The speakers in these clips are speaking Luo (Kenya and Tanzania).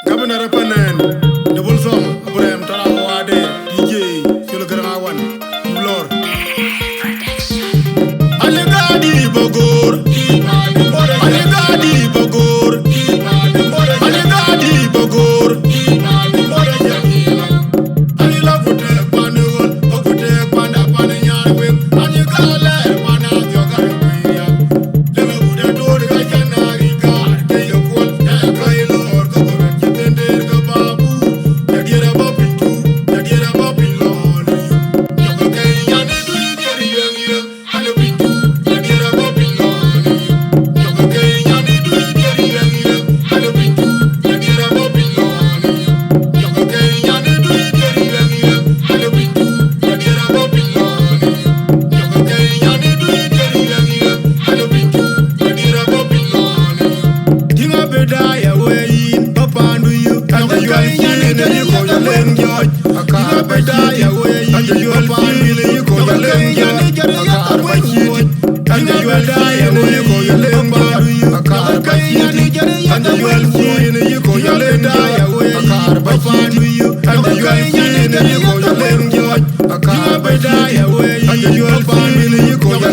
Kabina repanen double song Abraham Tara Wade DJ Sulu Garawan Lord Alegadi Bogor Alegadi Bogor Alegadi Bogor Alila Vute Panuol Okute Panda Pananyarwe Alegale Wana Yogarwe Lema Buda Dori Gajanari God Kayo Kwal Kayo Lord Babu, Yadira Babitu, Yadira Babilon. Yoko Kayana do you get a young year? Hanabitu, Yadira Babilon. Yoko Kayana do you get a young year? Hanabitu, Yadira Babilon. Yoko Kayana do you get a young year? Hanabitu, Yadira Babilon. Yoko Kayana do you get a young year? Hanabitu, Yadira Babilon. Dinga Bedaya way, Papa do you? And you are feeling you call your lame George. A car by die away, and you are feeling you call your lame George. A car by you, and you are dying away, you call your lame George. A car by you, and you are feeling you call your lame die away. A car by you, and you are feeling you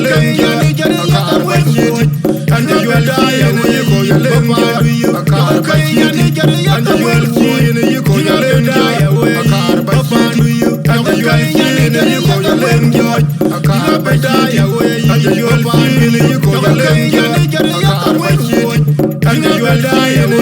call your lame George. A car by die away, and you are feeling you call your lame George. A car by you, and you are dying away,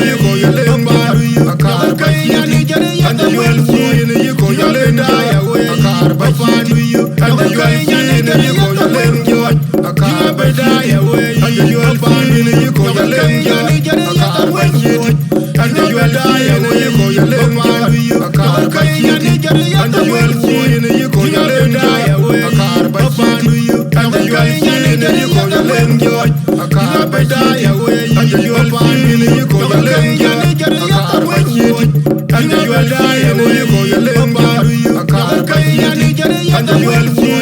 you call your lame George. A car by you, and you are feeling you call your lame die away. A car by you, and you are feeling you call your lame George. A car by die away, and you are feeling you call your lame George. A car by you, and you are dying away, you call your lame George. A car by you, and you are feeling you call your lame die away. A car by you, Yoko Kayana Yaka way, and you are dying, you call your lame George. A car by you, and you are feeling